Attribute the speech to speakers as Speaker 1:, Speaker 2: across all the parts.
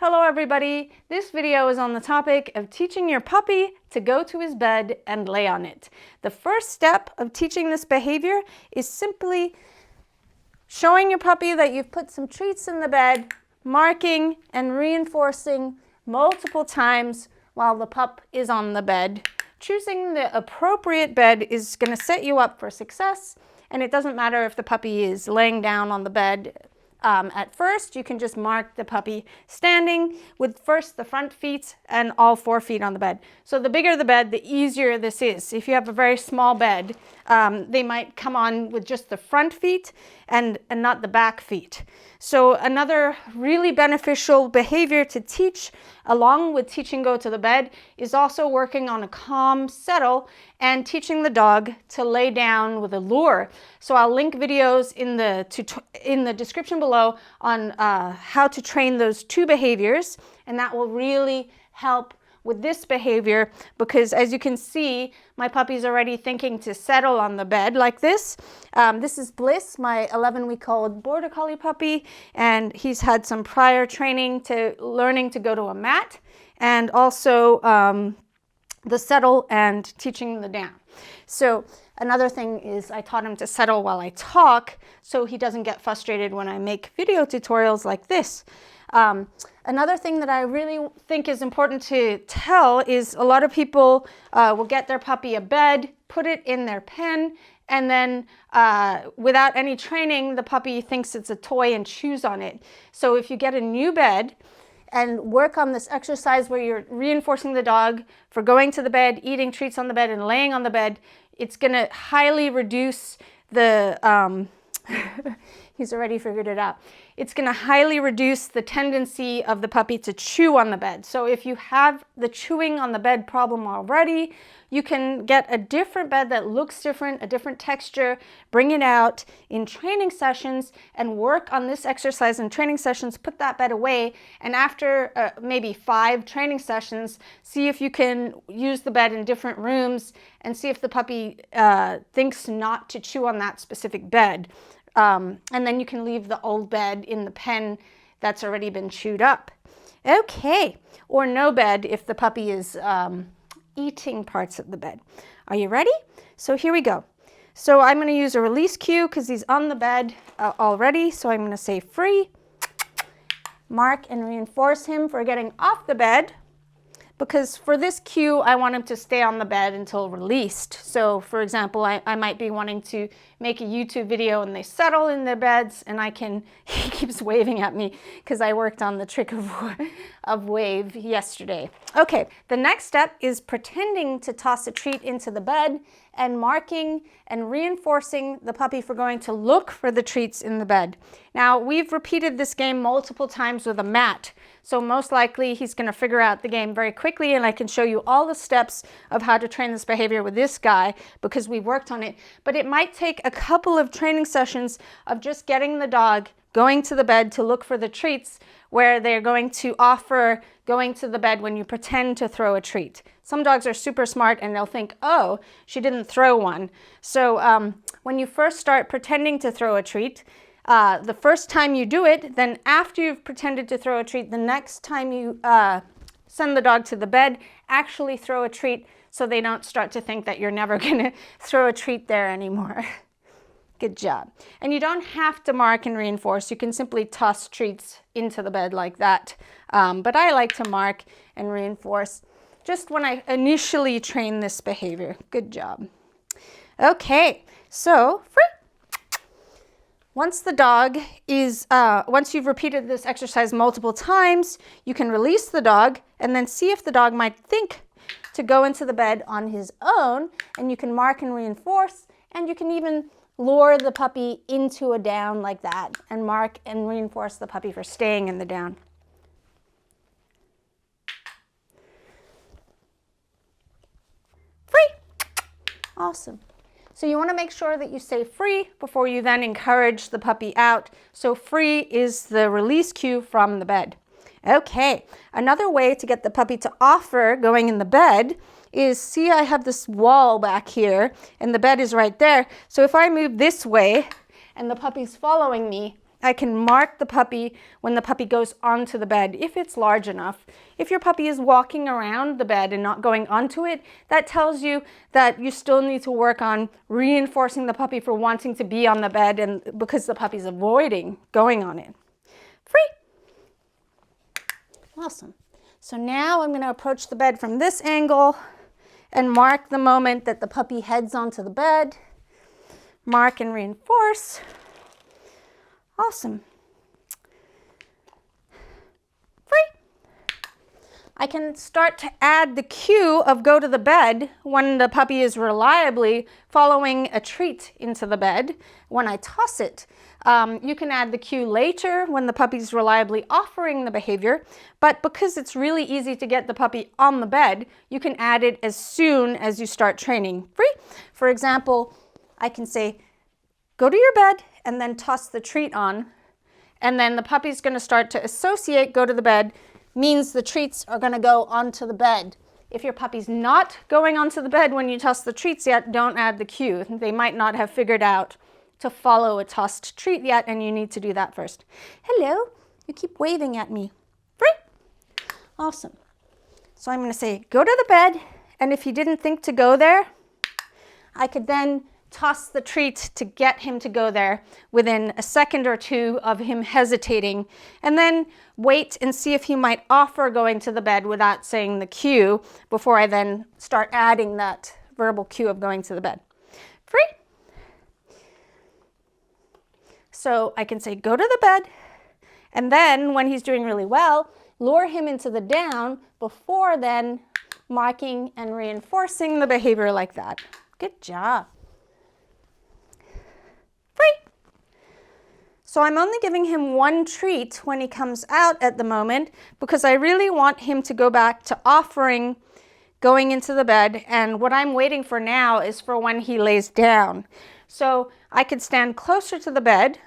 Speaker 1: Hello everybody! This video is on the topic of teaching your puppy to go to his bed and lay on it. The first step of teaching this behavior is simply showing your puppy that you've put some treats in the bed, marking and reinforcing multiple times while the pup is on the bed. Choosing the appropriate bed is going to set you up for success, and it doesn't matter if the puppy is laying down on the bed. At first, you can just mark the puppy standing with first the front feet and all 4 feet on the bed. So the bigger the bed, the easier this is. If you have a very small bed, they might come on with just the front feet and not the back feet. So another really beneficial behavior to teach, along with teaching go to the bed, is also working on a calm settle and teaching the dog to lay down with a lure. So I'll link videos in the description below on how to train those 2 behaviors, and that will really help with this behavior, because as you can see, my puppy's already thinking to settle on the bed like this. This is Bliss, my 11-week-old Border Collie puppy, and he's had some prior training to learning to go to a mat, and also the settle and teaching the down. So another thing is I taught him to settle while I talk, so he doesn't get frustrated when I make video tutorials like this. Another thing that I really think is important to tell is a lot of people will get their puppy a bed, put it in their pen, and then without any training, the puppy thinks it's a toy and chews on it. So if you get a new bed and work on this exercise where you're reinforcing the dog for going to the bed, eating treats on the bed, and laying on the bed, it's going to highly reduce the he's already figured it out. It's going to highly reduce the tendency of the puppy to chew on the bed. So if you have the chewing on the bed problem already, you can get a different bed that looks different, a different texture, bring it out in training sessions and work on this exercise in training sessions, put that bed away, and after maybe 5 training sessions, see if you can use the bed in different rooms and see if the puppy thinks not to chew on that specific bed. And then you can leave the old bed in the pen that's already been chewed up. Okay, or no bed if the puppy is eating parts of the bed. Are you ready? So here we go. So I'm going to use a release cue because he's on the bed already. So I'm going to say free, mark and reinforce him for getting off the bed, because for this cue, I want him to stay on the bed until released. So for example, I might be wanting to make a YouTube video and they settle in their beds, and he keeps waving at me because I worked on the trick of wave yesterday. Okay, the next step is pretending to toss a treat into the bed and marking and reinforcing the puppy for going to look for the treats in the bed. Now, we've repeated this game multiple times with a mat, so most likely he's going to figure out the game very quickly, and I can show you all the steps of how to train this behavior with this guy because we worked on it. But it might take a couple of training sessions of just getting the dog going to the bed to look for the treats, where they're going to offer going to the bed when you pretend to throw a treat. Some dogs are super smart and they'll think, oh, she didn't throw one. So when you first start pretending to throw a treat, the first time you do it, then after you've pretended to throw a treat, the next time you send the dog to the bed, actually throw a treat so they don't start to think that you're never going to throw a treat there anymore. Good job. And you don't have to mark and reinforce. You can simply toss treats into the bed like that. But I like to mark and reinforce just when I initially train this behavior. Good job. Okay, so once the dog is, once you've repeated this exercise multiple times, you can release the dog and then see if the dog might think to go into the bed on his own, and you can mark and reinforce, and you can even lure the puppy into a down like that and mark and reinforce the puppy for staying in the down. Free! Awesome. So you want to make sure that you say free before you then encourage the puppy out. So free is the release cue from the bed. Okay, another way to get the puppy to offer going in the bed is, see, I have this wall back here and the bed is right there. So if I move this way and the puppy's following me, I can mark the puppy when the puppy goes onto the bed, if it's large enough. If your puppy is walking around the bed and not going onto it, that tells you that you still need to work on reinforcing the puppy for wanting to be on the bed, and because the puppy's avoiding going on it. Free. Awesome. So now I'm going to approach the bed from this angle and mark the moment that the puppy heads onto the bed. Mark and reinforce. Awesome. Free. I can start to add the cue of go to the bed when the puppy is reliably following a treat into the bed when I toss it. You can add the cue later when the puppy's reliably offering the behavior, but because it's really easy to get the puppy on the bed, you can add it as soon as you start training. Free. For example, I can say, go to your bed, and then toss the treat on, and then the puppy's going to start to associate go to the bed means the treats are going to go onto the bed. If your puppy's not going onto the bed when you toss the treats yet, don't add the cue. They might not have figured out to follow a tossed treat yet, and you need to do that first. Hello, you keep waving at me. Free. Awesome. So I'm going to say, go to the bed, and if he didn't think to go there, I could then toss the treat to get him to go there within a second or two of him hesitating, and then wait and see if he might offer going to the bed without saying the cue before I then start adding that verbal cue of going to the bed. Free. So I can say, go to the bed, and then when he's doing really well, lure him into the down before then marking and reinforcing the behavior like that. Good job. Free. So I'm only giving him one treat when he comes out at the moment because I really want him to go back to offering going into the bed, and what I'm waiting for now is for when he lays down. So I could stand closer to the bed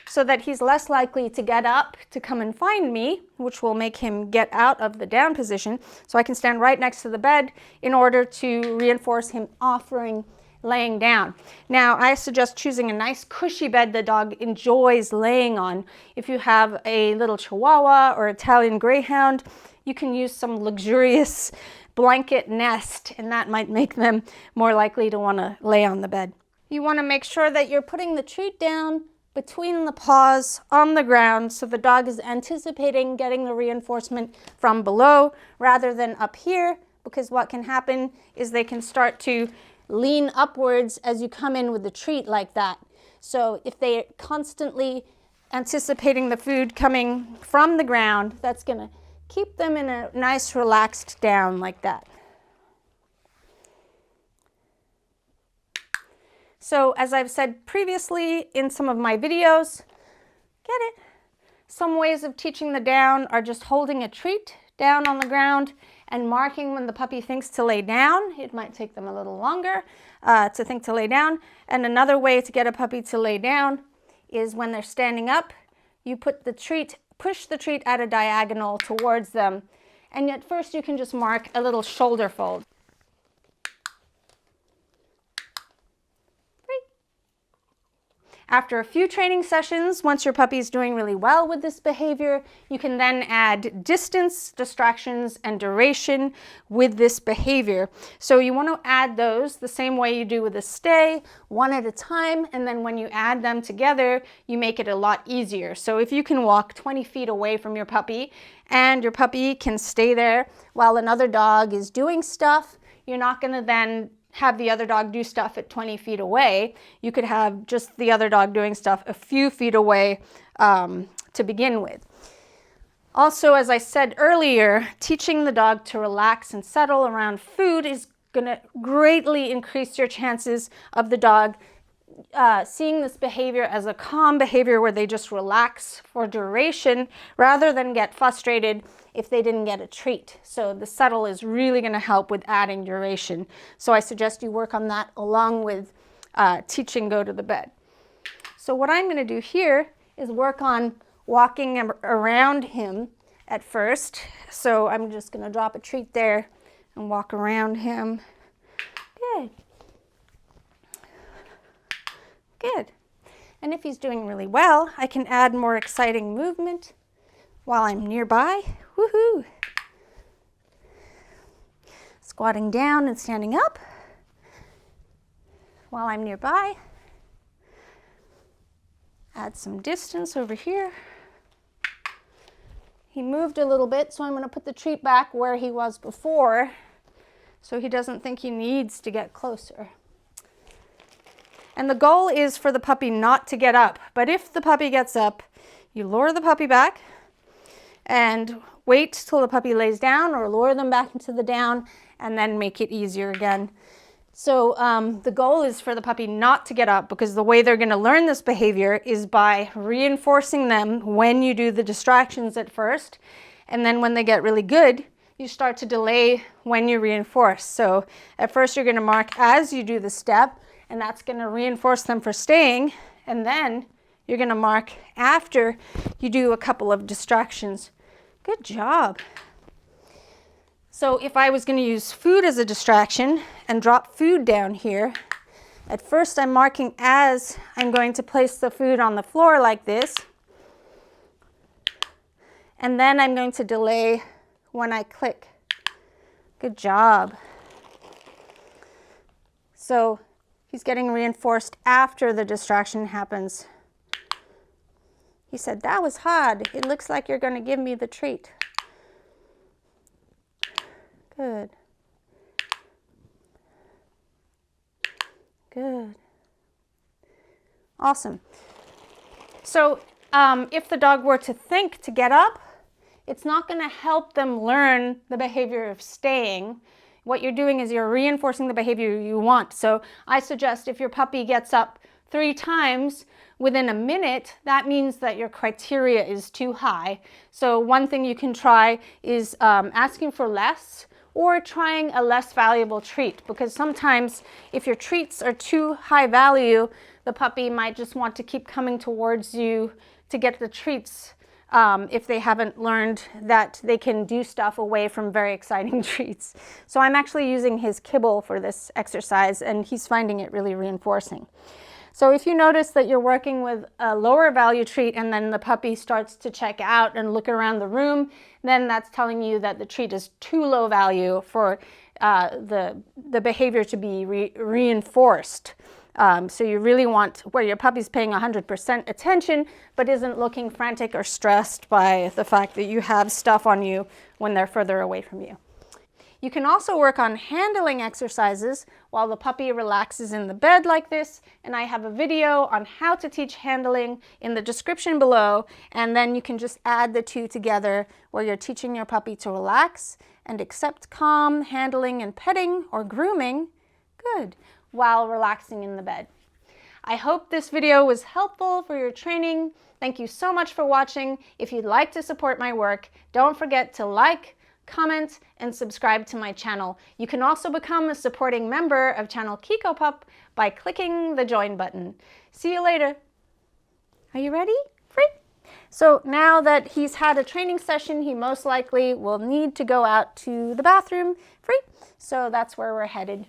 Speaker 1: so that he's less likely to get up to come and find me, which will make him get out of the down position. So I can stand right next to the bed in order to reinforce him offering laying down. Now, I suggest choosing a nice cushy bed the dog enjoys laying on. If you have a little Chihuahua or Italian Greyhound, you can use some luxurious blanket nest, and that might make them more likely to want to lay on the bed. You want to make sure that you're putting the treat down between the paws on the ground so the dog is anticipating getting the reinforcement from below rather than up here, because what can happen is they can start to lean upwards as you come in with the treat like that. So if they're constantly anticipating the food coming from the ground, that's going to keep them in a nice relaxed down like that. So as I've said previously in some of my videos, get it? Some ways of teaching the down are just holding a treat down on the ground and marking when the puppy thinks to lay down. It might take them a little longer to think to lay down. And another way to get a puppy to lay down is when they're standing up, you put the treat, push the treat at a diagonal towards them. And at first you can just mark a little shoulder fold. After a few training sessions, once your puppy is doing really well with this behavior, you can then add distance, distractions, and duration with this behavior. So you want to add those the same way you do with a stay, one at a time, and then when you add them together, you make it a lot easier. So if you can walk 20 feet away from your puppy and your puppy can stay there while another dog is doing stuff, you're not going to then have the other dog do stuff at 20 feet away. You could have just the other dog doing stuff a few feet away to begin with. Also, as I said earlier, teaching the dog to relax and settle around food is going to greatly increase your chances of the dog seeing this behavior as a calm behavior where they just relax for duration rather than get frustrated if they didn't get a treat. So the settle is really going to help with adding duration. So I suggest you work on that along with teaching go to the bed. So what I'm going to do here is work on walking around him at first. So I'm just going to drop a treat there and walk around him. Good. Good. And if he's doing really well, I can add more exciting movement while I'm nearby. Woohoo! Squatting down and standing up while I'm nearby. Add some distance over here. He moved a little bit, so I'm going to put the treat back where he was before so he doesn't think he needs to get closer. And the goal is for the puppy not to get up. But if the puppy gets up, you lower the puppy back and wait till the puppy lays down, or lower them back into the down and then make it easier again. So the goal is for the puppy not to get up, because the way they're going to learn this behavior is by reinforcing them when you do the distractions at first. And then when they get really good, you start to delay when you reinforce. So at first you're going to mark as you do the step, and that's going to reinforce them for staying. And then you're going to mark after you do a couple of distractions. Good job. So if I was going to use food as a distraction and drop food down here, at first I'm marking as I'm going to place the food on the floor like this. And then I'm going to delay when I click. Good job. So he's getting reinforced after the distraction happens. He said, "That was hard. It looks like you're going to give me the treat." Good. Good. Awesome. So if the dog were to think to get up, it's not going to help them learn the behavior of staying. What you're doing is you're reinforcing the behavior you want. So I suggest if your puppy gets up 3 times within a minute, that means that your criteria is too high. So one thing you can try is asking for less, or trying a less valuable treat, because sometimes if your treats are too high value, the puppy might just want to keep coming towards you to get the treats if they haven't learned that they can do stuff away from very exciting treats. So I'm actually using his kibble for this exercise, and he's finding it really reinforcing. So if you notice that you're working with a lower value treat and then the puppy starts to check out and look around the room, then that's telling you that the treat is too low value for the behavior to be reinforced. So you really want where your puppy's paying 100% attention but isn't looking frantic or stressed by the fact that you have stuff on you when they're further away from you. You can also work on handling exercises while the puppy relaxes in the bed like this, and I have a video on how to teach handling in the description below, and then you can just add the two together where you're teaching your puppy to relax and accept calm handling and petting or grooming, good, while relaxing in the bed. I hope this video was helpful for your training. Thank you so much for watching. If you'd like to support my work, don't forget to like, comment, and subscribe to my channel. You can also become a supporting member of Channel Kiko Pup by clicking the join button. See you later. Are you ready? Free? So now that he's had a training session, he most likely will need to go out to the bathroom. Free? So that's where we're headed.